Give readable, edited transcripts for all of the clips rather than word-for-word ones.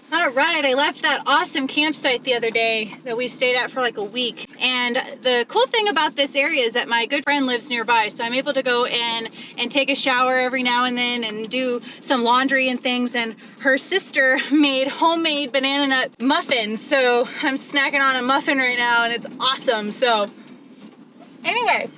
All right, I left that awesome campsite the other day that we stayed at for like a week. And the cool thing about this area is that my good friend lives nearby. So I'm able to go in and take a shower every now and then and do some laundry and things. And her sister made homemade banana nut muffins. So I'm snacking on a muffin right now and it's awesome. So anyway,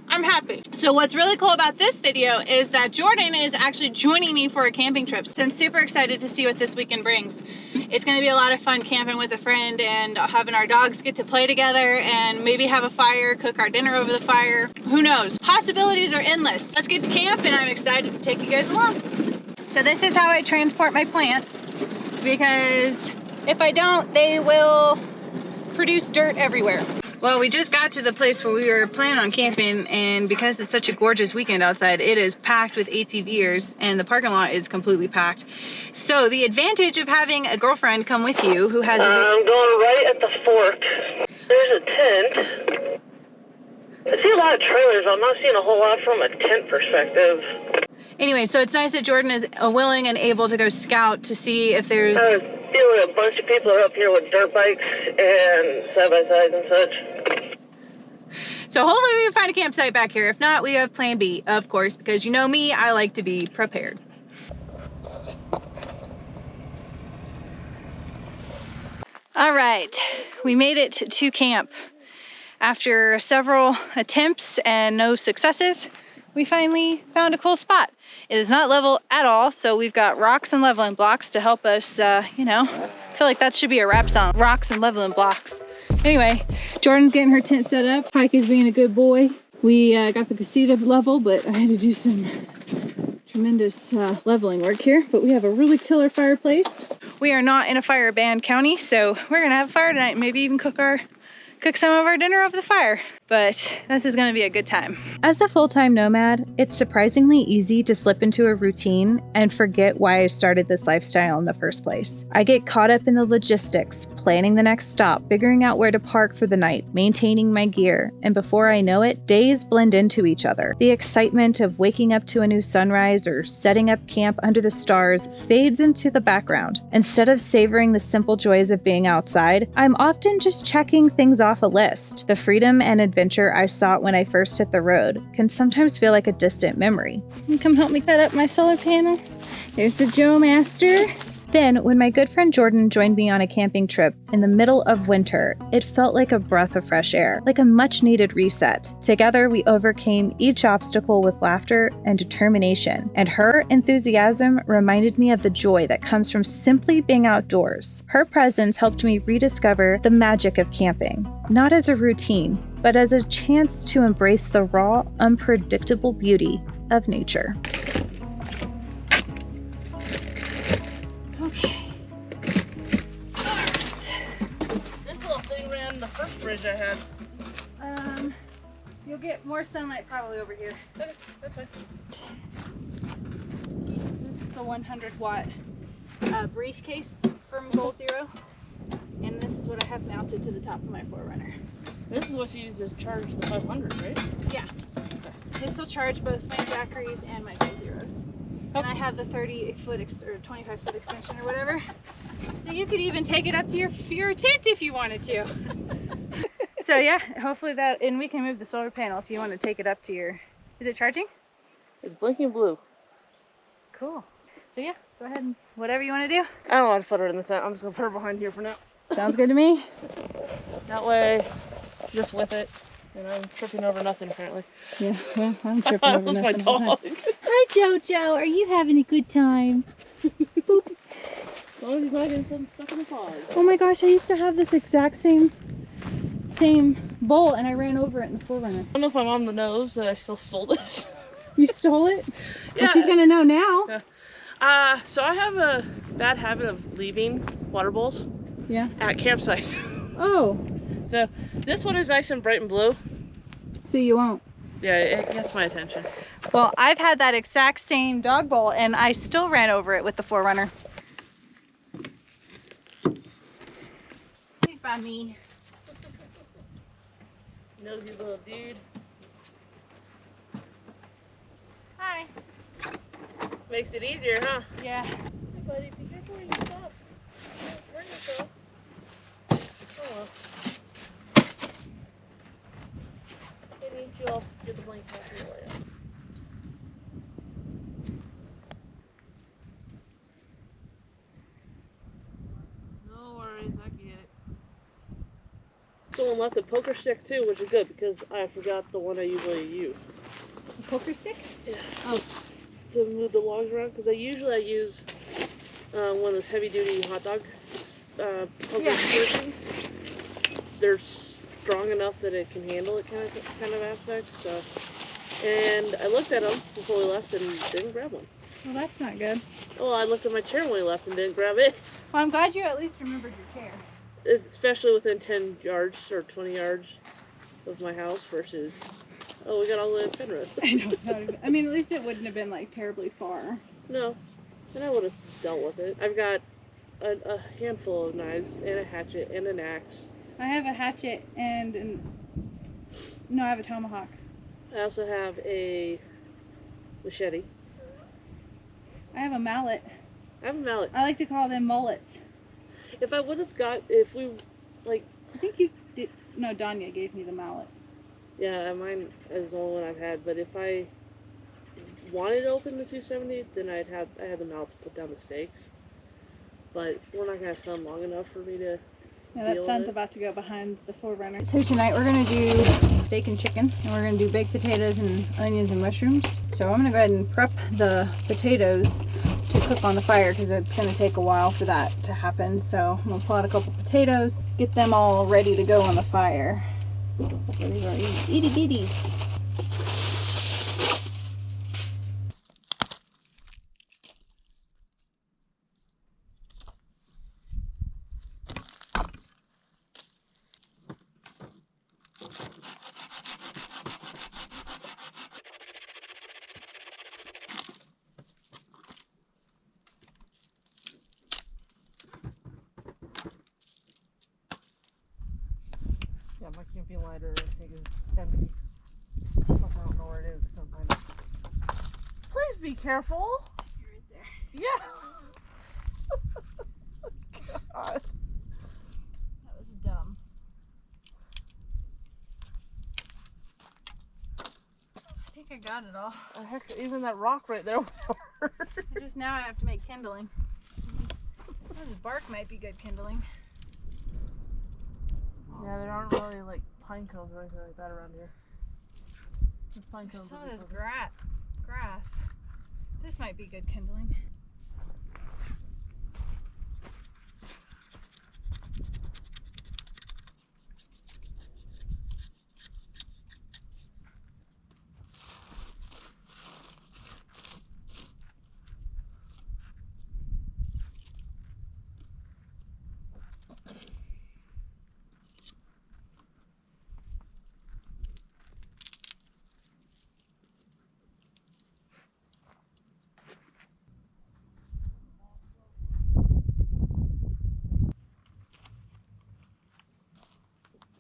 I'm happy. So what's really cool about this video is that Jordan is actually joining me for a camping trip. So I'm super excited to see what this weekend brings. It's gonna be a lot of fun camping with a friend and having our dogs get to play together and maybe have a fire, cook our dinner over the fire. Who knows? Possibilities are endless. Let's get to camp and I'm excited to take you guys along. So this is how I transport my plants, because if I don't, they will produce dirt everywhere. Well, we just got to the place where we were planning on camping, and because it's such a gorgeous weekend outside, it is packed with ATVers and the parking lot is completely packed. So the advantage of having a girlfriend come with you who has I'm going right at the fork. There's a tent. I see a lot of trailers. I'm not seeing a whole lot from a tent perspective. Anyway, so it's nice that Jordan is willing and able to go scout to see if there's... I feel like a bunch of people are up here with dirt bikes and side-by-sides and such. So hopefully we can find a campsite back here. If not, we have plan B, of course, because you know me, I like to be prepared. All right, we made it to camp. After several attempts and no successes, we finally found a cool spot. It is not level at all, so we've got rocks and leveling blocks to help us, you know, I feel like that should be a rap song, rocks and leveling blocks. Anyway, Jordan's getting her tent set up. Pike is being a good boy. We got the Casita level, but I had to do some tremendous leveling work here. But we have a really killer fireplace. We are not in a fire banned county, so we're gonna have a fire tonight and maybe even cook some of our dinner over the fire. But this is gonna be a good time. As a full-time nomad, it's surprisingly easy to slip into a routine and forget why I started this lifestyle in the first place. I get caught up in the logistics, planning the next stop, figuring out where to park for the night, maintaining my gear, and before I know it, days blend into each other. The excitement of waking up to a new sunrise or setting up camp under the stars fades into the background. Instead of savoring the simple joys of being outside, I'm often just checking things off a list. The freedom and adventure I sought when I first hit the road can sometimes feel like a distant memory. You come help me cut up my solar panel. There's the Joe Master. Then, when my good friend Jordan joined me on a camping trip in the middle of winter, it felt like a breath of fresh air, like a much-needed reset. Together, we overcame each obstacle with laughter and determination, and her enthusiasm reminded me of the joy that comes from simply being outdoors. Her presence helped me rediscover the magic of camping, not as a routine, but as a chance to embrace the raw, unpredictable beauty of nature. I had. You'll get more sunlight probably over here. Okay, that's fine. This is the 100-watt briefcase from Goal Zero, and this is what I have mounted to the top of my 4Runner. This is what you use to charge the 500, right? Yeah. Okay. This will charge both my Jackeries and my Goal Zeros. Okay. And I have the 30-foot or 25-foot extension or whatever. So you could even take it up to your tent if you wanted to. So yeah, hopefully that, and we can move the solar panel if you want to take it up to your, is it charging? It's blinking blue. Cool. So yeah, go ahead and whatever you want to do. I don't want to put it in the tent. I'm just going to put it behind here for now. Sounds good to me. That way, just with it, and I'm tripping over nothing apparently. Yeah, well, I'm tripping over nothing. That was my dog. Hi Jojo, are you having a good time? Boop. As long as he's not getting something stuck in the pod. Oh my gosh, I used to have this exact same bowl and I ran over it in the 4Runner. I don't know if I'm on the nose that I still stole this. You stole it? Yeah. Well, she's gonna know now. Yeah. So I have a bad habit of leaving water bowls at campsites. Oh. So this one is nice and bright and blue. So you won't? Yeah, it gets my attention. Well, I've had that exact same dog bowl and I still ran over it with the 4Runner. He's by me. Nosy little dude. Hi. Makes it easier, huh? Yeah. Hey buddy, be careful when you stop. nice. I can get it. Someone left a poker stick too, which is good because I forgot the one I usually use. A poker stick? Yeah. Oh. To move the logs around, because I use one of those heavy-duty hot dog poker versions. They're strong enough that it can handle it kind of aspects. So, and I looked at them before we left and didn't grab one. Well, that's not good. Well, I looked at my chair when we left and didn't grab it. Well, I'm glad you at least remembered your chair. Especially within 10 yards or 20 yards of my house versus, oh, we got all the way in Penrith. I know. I mean, at least it wouldn't have been like terribly far. No, and I would have dealt with it. I've got a handful of knives and a hatchet and an axe. I have a hatchet and no, I have a tomahawk. I also have a machete. I have a mallet. I have a mallet. I like to call them mullets. If we, like... I think you did, no, Danya gave me the mallet. Yeah, mine is the only one I've had, but if I wanted to open the 270, then I had the mallet to put down the stakes. But we're not going to have sun long enough for me to... Yeah, that sun's about to go behind the Forerunner. So tonight we're going to do steak and chicken, and we're going to do baked potatoes and onions and mushrooms. So I'm going to go ahead and prep the potatoes to cook on the fire because it's going to take a while for that to happen. So I'm going to pull out a couple potatoes, get them all ready to go on the fire. These are itty bitties. Yeah, my camping lighter, I think, is empty. Plus, I don't know where it is. I couldn't find it. Please be careful. You're right there. Yeah. God. That was dumb. I think I got it all. Heck, even that rock right there. Just now I have to make kindling. Some of this bark might be good kindling. Yeah, there aren't really like pine cones or anything like that around here. Pine cones. Some of this grass. This might be good kindling.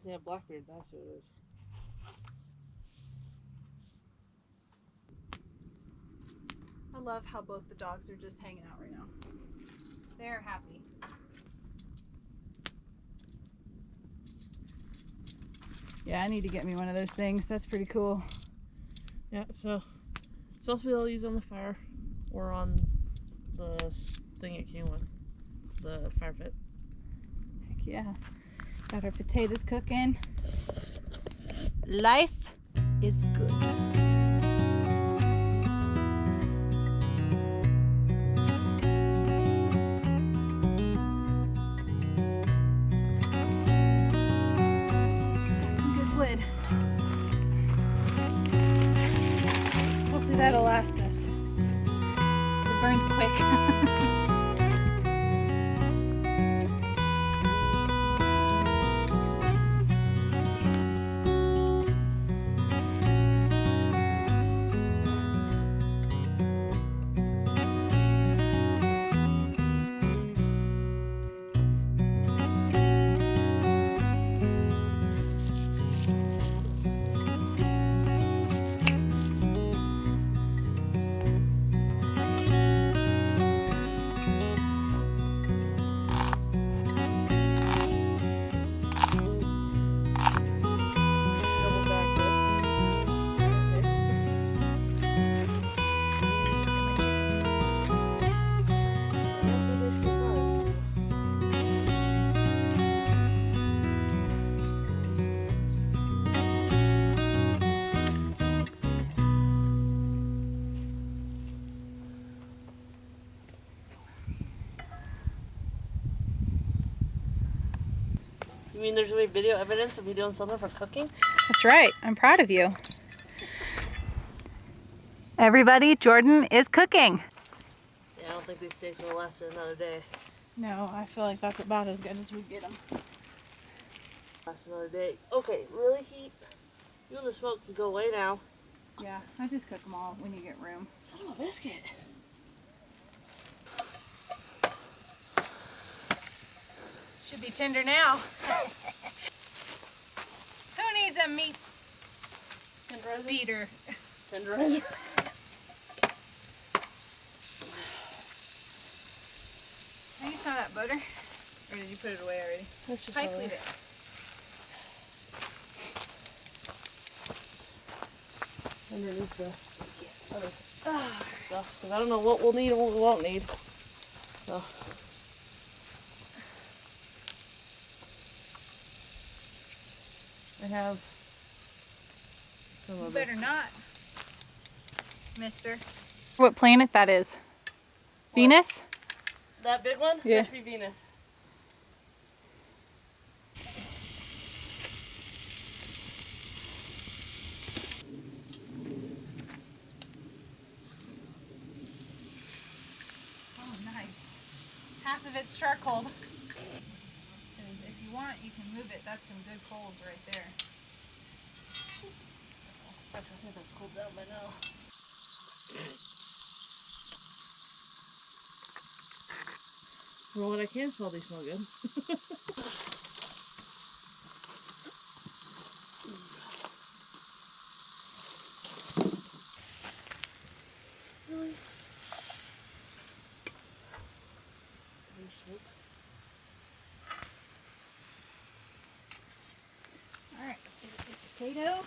Yeah, Blackbeard, that's who it is. I love how both the dogs are just hanging out right now. They're happy. Yeah, I need to get me one of those things. That's pretty cool. Yeah, so it's also be able to use on the fire or on the thing it came with, the fire pit. Heck yeah. Got our potatoes cooking. Life is good. Got some good wood. Hopefully that'll last us. It burns quick. You mean there's gonna be video evidence of me doing something for cooking? That's right. I'm proud of you. Everybody, Jordan is cooking. Yeah, I don't think these steaks will last another day. No, I feel like that's about as good as we get them. Last another day. Okay, really heat. You and the smoke can go away now. Yeah, I just cook them all when you get room. Son of a biscuit. Should be tender now. Who needs a meat Tenderizer? beater? Tenderizer. Can you smell that butter? Or did you put it away already? That's just Pike, leave it. Underneath the other stuff. Because I don't know what we'll need and what we won't need. So. I have some You of better not, mister. What planet that is? What? Venus? that big one? Yeah. That should be Venus. Oh, nice. Half of it's charcoal. Because if you want, you can move it. That's some good coals right there. I think that's cooled down by now. Well, what I can smell, they smell good. Really? Alright, let's see the potato.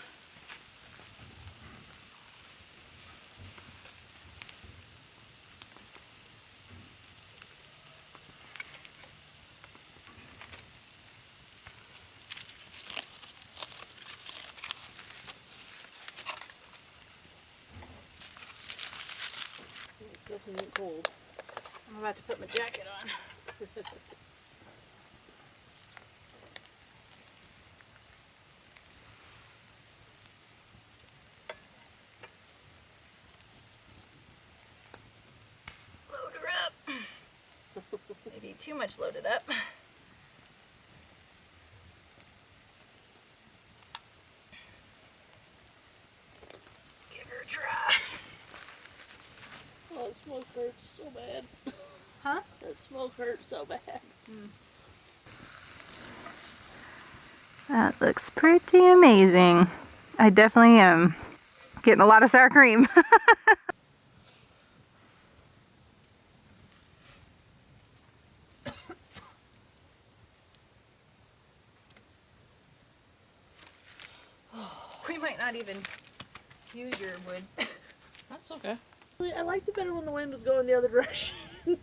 It's definitely cold. I'm about to put my jacket on. Load her up. Maybe too much loaded up. Give her a try. Oh, that smoke hurts so bad. Huh? That smoke hurts so bad. That looks pretty amazing. I definitely am getting a lot of sour cream. We might not even use your wood. That's okay. I liked it better when the wind was going the other direction. I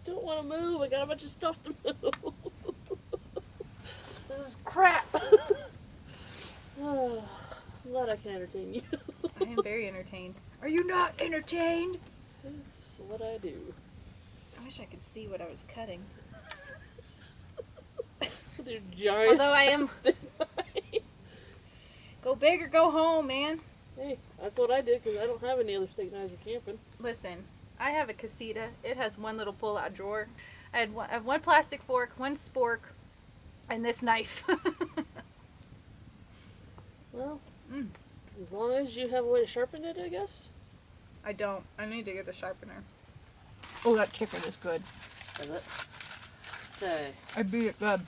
don't want to move. I got a bunch of stuff to move. This is crap. Oh, I'm glad I can entertain you. I am very entertained. Are you not entertained? That's what I do. I wish I could see what I was cutting. They're giant. Although I am... Go big or go home, man. Hey, that's what I did because I don't have any other steak knives for camping. Listen, I have a Casita. It has one little pull-out drawer. I have one plastic fork, one spork, and this knife. Well, as long as you have a way to sharpen it, I guess. I don't. I need to get a sharpener. Oh, that chicken is good. Is it? Say, I beat it good. I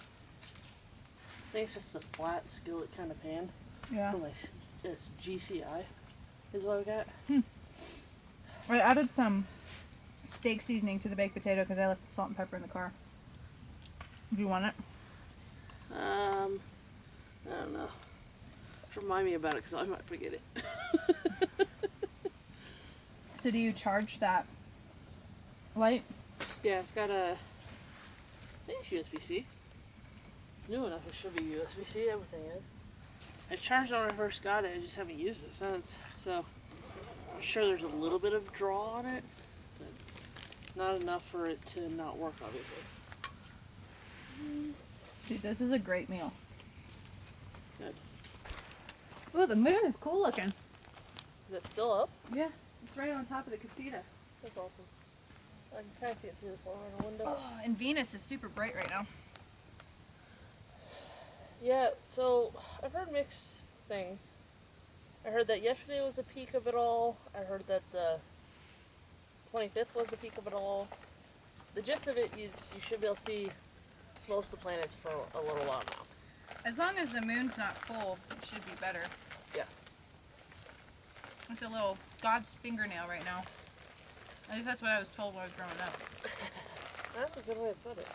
think it's just a flat skillet kind of pan. Yeah. For it's GCI is what I got. I added some steak seasoning to the baked potato because I left the salt and pepper in the car. Do you want it? I don't know. Just remind me about it because I might forget it. So do you charge that light? Yeah, it's got a, I think it's USB-C. It's new enough, it should be USB-C, everything is. I charged it when I first got it, I just haven't used it since. So, I'm sure there's a little bit of draw on it, but not enough for it to not work, obviously. Dude, this is a great meal. Good. Oh, the moon is cool looking. Is it still up? Yeah, it's right on top of the Casita. That's awesome. I can kind of see it through the floor in the window. Oh, and Venus is super bright right now. Yeah, so I've heard mixed things. I heard that yesterday was the peak of it all. I heard that the 25th was the peak of it all. The gist of it is you should be able to see most of the planets for a little while now. As long as the moon's not full, it should be better. Yeah. It's a little God's fingernail right now. At least that's what I was told when I was growing up. That's a good way to put it.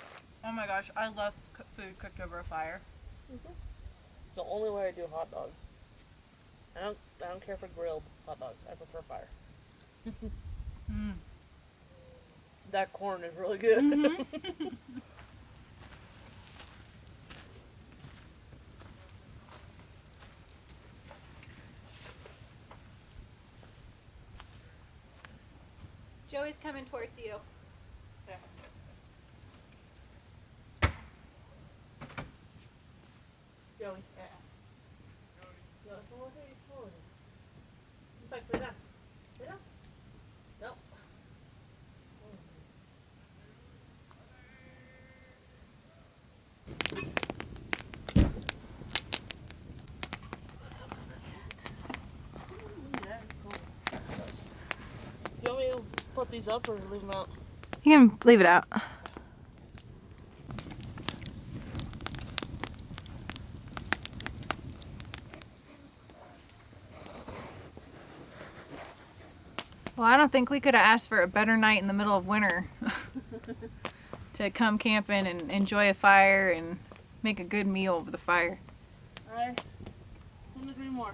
Oh my gosh, I love food cooked over a fire. Mm-hmm. The only way I do hot dogs. I don't care for grilled hot dogs. I prefer fire. Mm. That corn is really good. Mm-hmm. Joey's coming towards you. Joey. No, come over here. Come over here. In fact, lay down. Lay down. No. Do you want me to put these up or leave them out? You can leave it out. Well, I don't think we could have asked for a better night in the middle of winter to come camping and enjoy a fire and make a good meal over the fire. I couldn't agree more.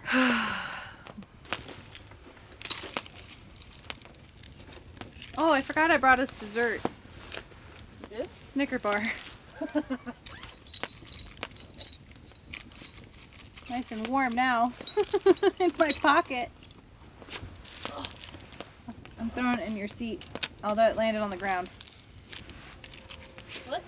Oh, I forgot I brought us dessert. You did? Snicker bar. Nice and warm now in my pocket. I'm throwing it in your seat, although it landed on the ground. What?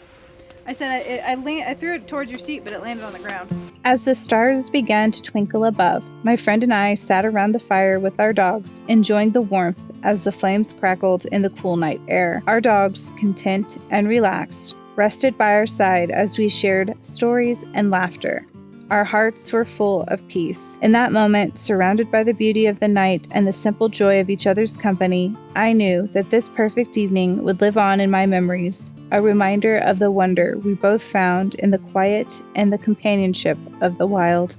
I said I threw it towards your seat, but it landed on the ground. As the stars began to twinkle above, my friend and I sat around the fire with our dogs, enjoying the warmth as the flames crackled in the cool night air. Our dogs, content and relaxed, rested by our side as we shared stories and laughter. Our hearts were full of peace. In that moment, surrounded by the beauty of the night and the simple joy of each other's company, I knew that this perfect evening would live on in my memories, a reminder of the wonder we both found in the quiet and the companionship of the wild.